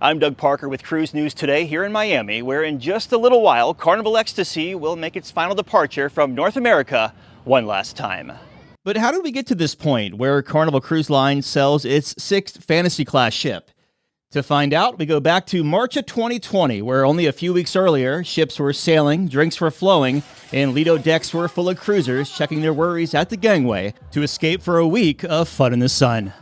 I'm Doug Parker with Cruise News Today here in Miami, where in just a little while, Carnival Ecstasy will make its final departure from North America one last time. But how did we get to this point where Carnival Cruise Line sells its 6th fantasy class ship? To find out, we go back to March of 2020, where only a few weeks earlier, ships were sailing, drinks were flowing, and Lido decks were full of cruisers checking their worries at the gangway to escape for a week of fun in the sun.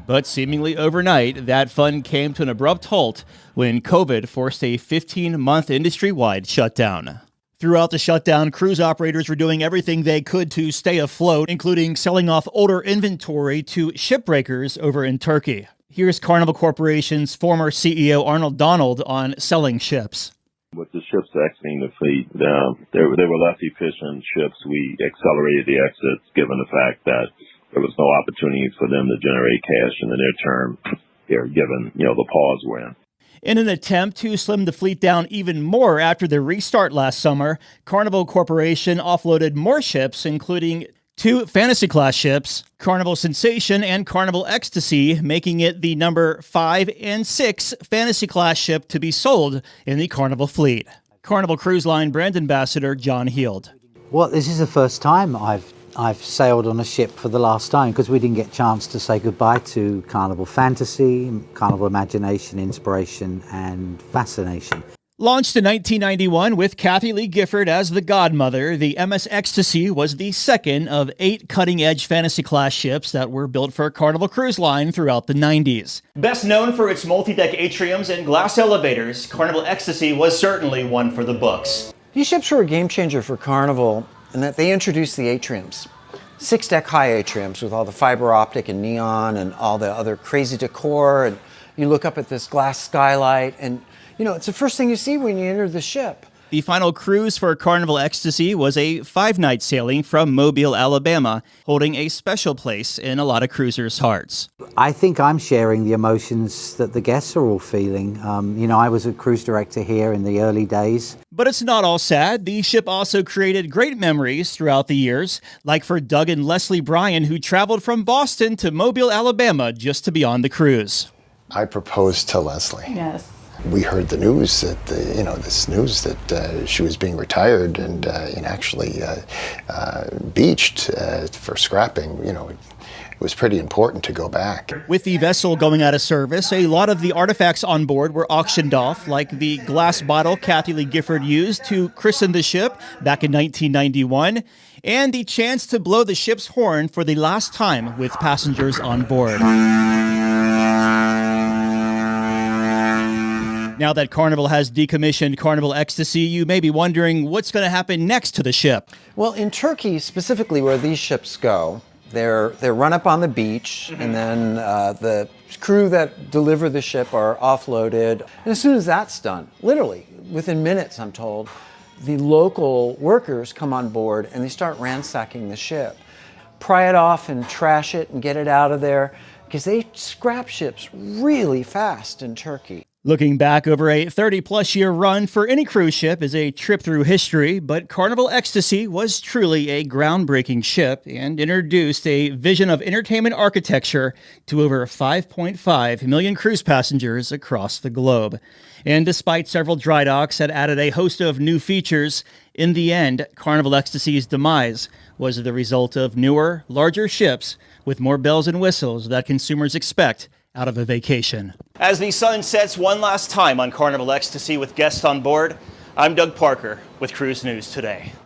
But seemingly overnight, that fun came to an abrupt halt when COVID forced a 15-month industry-wide shutdown. Throughout the shutdown, cruise operators were doing everything they could to stay afloat, including selling off older inventory to shipbreakers over in Turkey. Here's Carnival Corporation's former CEO Arnold Donald on selling ships. With the ships exiting the fleet, they were less efficient ships. We accelerated the exits given the fact that there was no opportunity for them to generate cash in the near term here, given, the pause we're in. In an attempt to slim the fleet down even more after the restart last summer, Carnival Corporation offloaded more ships, including 2 fantasy class ships, Carnival Sensation and Carnival Ecstasy, making it the number 5 and 6 fantasy class ship to be sold in the Carnival fleet. Carnival Cruise Line brand ambassador John Heald. Well, this is the first time I've sailed on a ship for the last time because we didn't get a chance to say goodbye to Carnival Fantasy, Carnival Imagination, Inspiration, and Fascination. Launched in 1991 with Kathie Lee Gifford as the godmother, the MS Ecstasy was the second of 8 cutting-edge fantasy-class ships that were built for Carnival Cruise Line throughout the 90s. Best known for its multi-deck atriums and glass elevators, Carnival Ecstasy was certainly one for the books. These ships were a game changer for Carnival in that they introduced the atriums. 6-deck high atriums with all the fiber optic and neon and all the other crazy decor. And you look up at this glass skylight and, it's the first thing you see when you enter the ship. The final cruise for Carnival Ecstasy was a 5-night sailing from Mobile, Alabama, holding a special place in a lot of cruisers' hearts. I think I'm sharing the emotions that the guests are all feeling. I was a cruise director here in the early days. But it's not all sad. The ship also created great memories throughout the years, like for Doug and Leslie Bryan, who traveled from Boston to Mobile, Alabama, just to be on the cruise. I proposed to Leslie. Yes. We heard the news that this news that she was being retired and actually beached for scrapping. It was pretty important to go back. With the vessel going out of service, a lot of the artifacts on board were auctioned off, like the glass bottle Kathie Lee Gifford used to christen the ship back in 1991, and the chance to blow the ship's horn for the last time with passengers on board. Now that Carnival has decommissioned Carnival Ecstasy, you may be wondering what's going to happen next to the ship. Well, in Turkey, specifically where these ships go, they're run up on the beach, and then the crew that deliver the ship are offloaded. And as soon as that's done, literally within minutes, I'm told, the local workers come on board and they start ransacking the ship. Pry it off and trash it and get it out of there, because they scrap ships really fast in Turkey. Looking back over a 30-plus year run for any cruise ship is a trip through history, but Carnival Ecstasy was truly a groundbreaking ship and introduced a vision of entertainment architecture to over 5.5 million cruise passengers across the globe. And despite several dry docks that added a host of new features, in the end, Carnival Ecstasy's demise was the result of newer, larger ships with more bells and whistles that consumers expect out of a vacation. As the sun sets one last time on Carnival Ecstasy with guests on board, I'm Doug Parker with Cruise News Today.